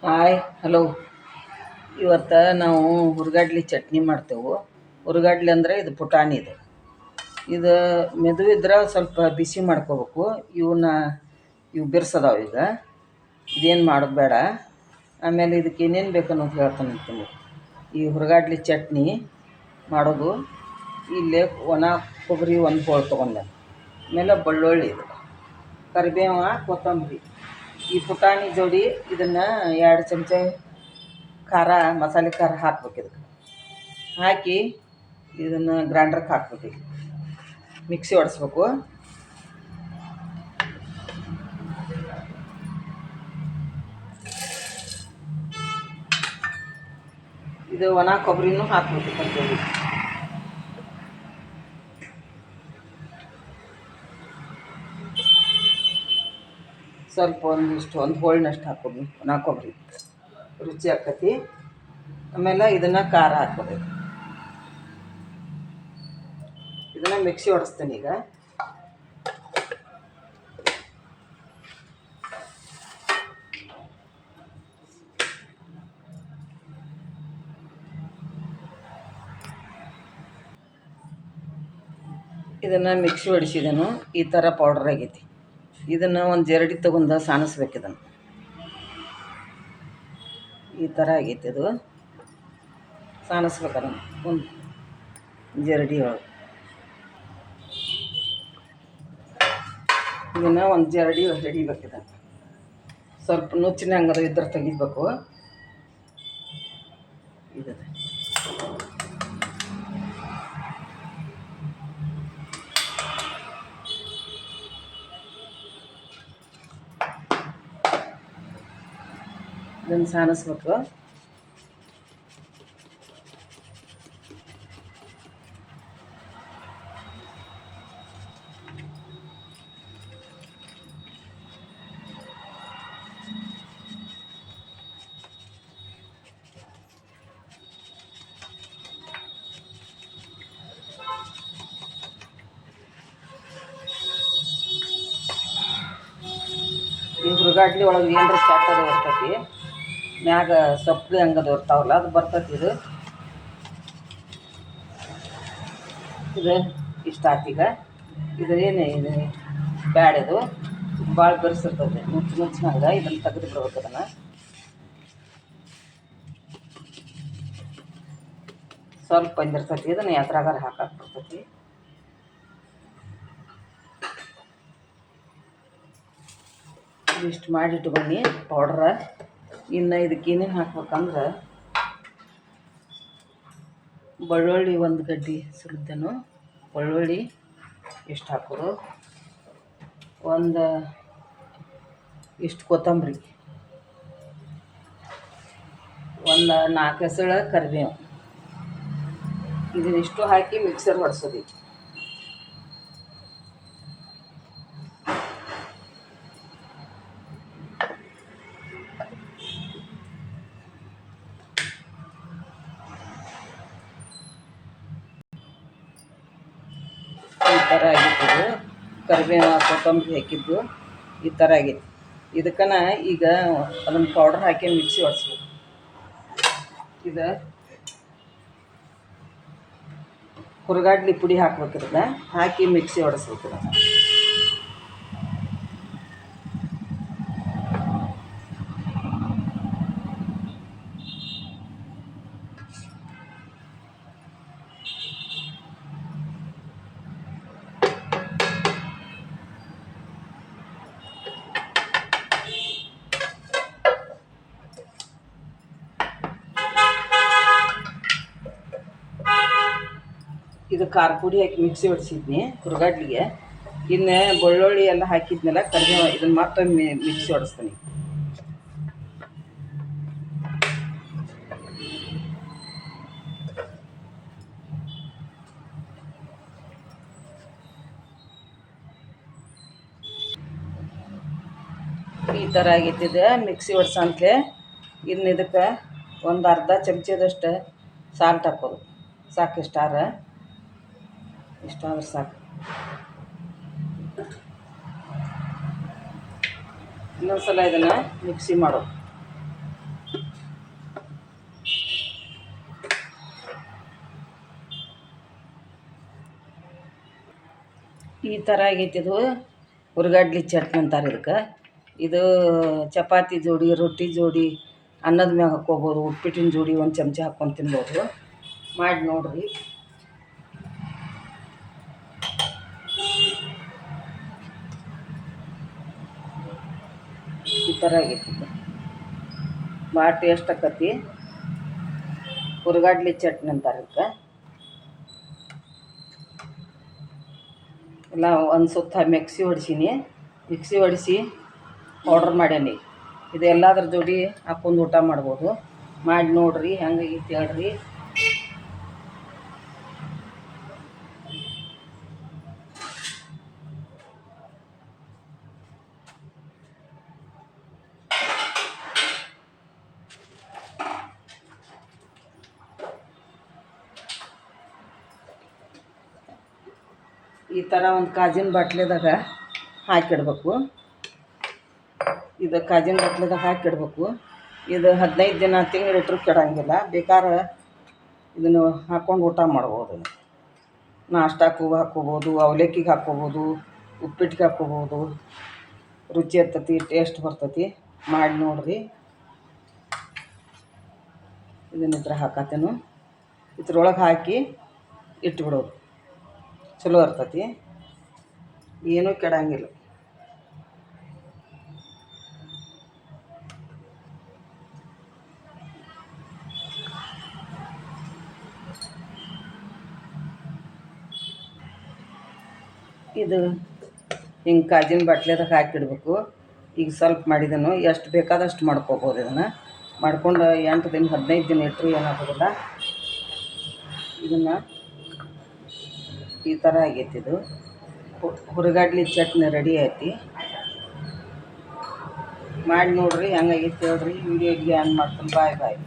Hi hello. ಇವತ್ತು ನಾವು ಹುರ್ಗಡ್ಲಿ ಚಟ್ನಿ ಮಾಡ್ತೇವೆ. ಹುರ್ಗಡ್ಲಿ ಅಂದರೆ ಇದು ಪುಟಾಣಿ. ಇದು ಮೆದುವಿದ್ರೆ ಸ್ವಲ್ಪ ಬಿಸಿ ಮಾಡ್ಕೋಬೇಕು. ಇವು ಬಿರ್ಸದಾವ. ಈಗ ಇದೇನು ಮಾಡೋದು ಬೇಡ. ಆಮೇಲೆ ಇದಕ್ಕೆ ಏನೇನು ಬೇಕು ಅನ್ನೋದು ಹೇಳ್ತಾನೆ. ಈ ಹುರ್ಗಡ್ಲಿ ಚಟ್ನಿ ಮಾಡೋದು ಇಲ್ಲೇ ಒಣ ಕೊಬ್ಬರಿ ಒಂದು ಹೋಳು ತೊಗೊಂಡೆ. ಆಮೇಲೆ ಬೆಳ್ಳುಳ್ಳಿ, ಕರಿಬೇವು, ಕೊತ್ತಂಬರಿ, ಈ ಪುಟಾಣಿ ಜೋಡಿ ಇದನ್ನು 2 ಚಮಚ ಖಾರ, ಮಸಾಲೆ ಖಾರ ಹಾಕ್ಬೇಕು. ಇದಕ್ಕೆ ಹಾಕಿ ಇದನ್ನು ಗ್ರೈಂಡ್ರಿಗೆ ಹಾಕ್ಬೇಕು. ಮಿಕ್ಸಿ ಹೊಡೆಸ್ಬೇಕು. ಇದು ಒಣ ಕೊಬ್ಬರಿನೂ ಹಾಕ್ಬೇಕು. ಕೊತ್ತಂಬರಿ ಸ್ವಲ್ಪ ಒಂದು ಹೋಳಿನಷ್ಟು ಹಾಕೋದು. ಒಣ ಕೊಬ್ಬರಿ ರುಚಿ ಆಕತಿ. ಆಮೇಲೆ ಇದನ್ನು ಖಾರ ಹಾಕ್ಬೇಕು. ಇದನ್ನು ಮಿಕ್ಸಿ ಹೊಡೆಸ್ತೀನಿ ಈಗ. ಇದನ್ನು ಮಿಕ್ಸಿ ಹೊಡಿಸಿದನು. ಈ ಥರ ಪೌಡ್ರ್ ಆಗೈತಿ. ಇದನ್ನು ಒಂದು ಜರಡಿ ತೊಗೊಂಡು ಸಾಣಿಸ್ಬೇಕು. ಇದನ್ನು ಈ ಥರ ಆಗೈತಿ. ಅದು ಸಾಣಿಸ್ಬೇಕು. ಅದನ್ನು ಒಂದು ಜರಡಿ ಒಳಗೆ ಇದನ್ನು ಒಂದು ಜರಡಿ ಹಿಡಿಬೇಕು. ಇದನ್ನು ಸ್ವಲ್ಪ ನುಚ್ಚಿನ ಹಂಗದ ಇದ್ರೆ ತೆಗಿಬೇಕು. ಇದನ್ನು ಸಾಣಿಸ್ಬೇಕು. ಈ ಹುರ್ಗಡ್ಲಿ ಒಳಗೆ ಏನರ ಚಾಟದ ಬರ್ತೈತಿ. ಮ್ಯಾಗ ಸೊಪ್ಪು ಹಂಗದು ಇರ್ತಾವಲ್ಲ, ಅದು ಬರ್ತೈತಿ. ಇದು ಇಷ್ಟ ಆತೀಗ. ಇದು ಬ್ಯಾಡದು ಭಾಳ ಬೆರೆಸಿರ್ತದೆ. ನುಚ್ಚಿನಂಗೆ ಇದನ್ನು ತೆಗೆದು ಬಿಡ್ಬೇಕು. ಅದನ್ನು ಸ್ವಲ್ಪ ಬಂದಿರ್ತೈತಿ. ಇದನ್ನು ಎದ್ರಾಗಾರ ಹಾಕಕ್ಕೆ ಬರ್ತೈತಿ. ಇಷ್ಟು ಮಾಡಿಟ್ಕೊಂಡು ಪೌಡ್ರ. ಇನ್ನು ಇದಕ್ಕೆ ಏನೇನು ಹಾಕ್ಬೇಕಂದ್ರೆ ಬೆಳ್ಳುಳ್ಳಿ 1 ಗಡ್ಡೆ ಸುಲಿದನು. ಬೆಳ್ಳುಳ್ಳಿ ಇಷ್ಟು ಹಾಕೋದು. ಇಷ್ಟು ಕೊತ್ತಂಬರಿ, 4 ಎಸಳು ಕರಿಬೇವು. ಇದನ್ನಿಷ್ಟು ಹಾಕಿ ಮಿಕ್ಸರ್ ಹೊಡ್ಸೋದು. ಈ ಥರ ಆಗಿತ್ತು. ಕರಿಬೇವು ಕೊತ್ತಂಬರಿ ಹಾಕಿದ್ದು ಈ ಥರ ಆಗೈತಿ. ಇದಕ್ಕನ ಈಗ ಅದನ್ನು ಪೌಡ್ರ್ ಹಾಕಿ ಮಿಕ್ಸಿ ಹೊಡ್ಸ್ಬೇಕು. ಇದು ಹುರ್ಗಡ್ಲಿ ಪುಡಿ ಹಾಕ್ಬೇಕು. ಇದಕ್ಕೆ ಹಾಕಿ ಮಿಕ್ಸಿ ಹೊಡೆಸ್ಬೇಕು. ಇದು ಖಾರ ಪುಡಿ ಹಾಕಿ ಮಿಕ್ಸಿ ಹೊಡ್ಸಿದ್ನಿ ಹುರ್ಗಡ್ಲಿಗೆ. ಇನ್ನು ಬೆಳ್ಳುಳ್ಳಿ ಎಲ್ಲ ಹಾಕಿದ್ಮೇಲೆ ಕರಿಬೇವು ಇದನ್ನು ಮತ್ತೊಮ್ಮೆ ಮಿಕ್ಸಿ ಹೊಡಿಸ್ತೀನಿ. ಈ ಥರ ಆಗೈತಿದೆ ಮಿಕ್ಸಿ ಹೊಡ್ಸಂತಲೇ. ಇನ್ನು ಇದಕ್ಕೆ ಒಂದು ಅರ್ಧ ಚಮಚದಷ್ಟು ಸಾಲ್ಟ್ ಹಾಕೋದು. ಸಾಕು. ಇಷ್ಟಾದ್ರೆ ಸಾಕು. ಇನ್ನೊಂದು ಸಲ ಇದನ್ನು ಮಿಕ್ಸಿ ಮಾಡೋದು. ಈ ಥರ ಆಗೈತಿ ಇದು. ಹುರ್ಗಡ್ಲಿ ಚಟ್ನಿ ಅಂತಾರೆ ಇದಕ್ಕೆ. ಇದು ಚಪಾತಿ ಜೋಡಿ, ರೊಟ್ಟಿ ಜೋಡಿ, ಅನ್ನದ ಮ್ಯಾಗ ಹಾಕ್ಕೋಬೋದು, ಉಪ್ಪಿಟ್ಟಿನ ಜೋಡಿ ಒಂದು ಚಮಚ ಹಾಕ್ಕೊಂಡು ತಿನ್ಬೋದು. ಮಾಡಿ ನೋಡಿರಿ. ಈ ಥರ ಆಗೈತಿ ಇದು. ಭಾಳ ಟೇಸ್ಟ್ ಆಕತಿ. ಹುರ್ಗಡ್ಲಿ ಚಟ್ನಿ ಅಂತಾರೆ ಇದಕ್ಕೆ. ಎಲ್ಲ ಒಂದು ಸುತ್ತ ಮಿಕ್ಸಿ ಹೊಡಿಸಿ ಪೌಡ್ರ್ ಮಾಡ್ಯಾನಿ. ಇದು ಎಲ್ಲದ್ರ ಜೋಡಿ ಹಾಕ್ಕೊಂಡು ಊಟ ಮಾಡ್ಬೋದು. ಮಾಡಿ ನೋಡಿರಿ, ಹೆಂಗಾಗೈತಿ ಹೇಳ್ರಿ. ಈ ಥರ ಒಂದು ಕಾಜಿನ ಬಾಟ್ಲಿದಾಗ ಹಾಕಿಡ್ಬೇಕು. ಇದು ಕಾಜಿನ ಬಾಟ್ಲಿದಾಗ ಹಾಕಿಡ್ಬೇಕು. ಇದು 15 ದಿನ ತಿಂಗಳಿಟ್ರೂ ಕೆಡಂಗಿಲ್ಲ. ಬೇಕಾದ್ರೆ ಇದನ್ನು ಹಾಕ್ಕೊಂಡು ಊಟ ಮಾಡ್ಬೋದು. ನಾಷ್ಟಾಕ್ಕೂ ಹಾಕ್ಕೋಬೋದು, ಅವಲಕ್ಕಿಗೆ ಹಾಕ್ಕೋಬೋದು, ಉಪ್ಪಿಟ್ಟಿಗೆ ಹಾಕ್ಕೋಬೋದು. ರುಚಿ ಇರ್ತೈತಿ, ಟೇಸ್ಟ್ ಬರ್ತೈತಿ. ಮಾಡಿ ನೋಡಿರಿ. ಇದನ್ನ ಇದ್ರ ಹಾಕತ್ತೇನು, ಇದ್ರೊಳಗೆ ಹಾಕಿ ಇಟ್ಬಿಡೋದು. ಚಲೋ ಇರ್ತೈತಿ, ಏನೂ ಕೆಡಂಗಿಲ್ಲ. ಇದು ಹಿಂಗೆ ಕಾಜಿನ ಬಾಟ್ಲಿದಾಗ ಹಾಕಿಡ್ಬೇಕು. ಈಗ ಸ್ವಲ್ಪ ಮಾಡಿದನು, ಎಷ್ಟು ಬೇಕಾದಷ್ಟು ಮಾಡ್ಕೋಬೋದು. ಇದನ್ನು ಮಾಡ್ಕೊಂಡು 8 ದಿನ 15 ದಿನ ಇಟ್ಟರು ಏನಾಗೋದಿಲ್ಲ. ಇದನ್ನು ಈ ಥರ ಆಗೈತಿ. ಇದು ಹುರ್ಗಡ್ಲಿ ಚಟ್ನಿ ರೆಡಿ ಐತಿ. ಮಾಡಿ ನೋಡಿರಿ, ಹೆಂಗಾಗೈತಿ ಹೇಳ್ರಿ. ವಿಡಿಯೋ ಇಲ್ಲಿಗೆ ಆನ್ ಮಾಡ್ತೀನಿ. ಬಾಯ್.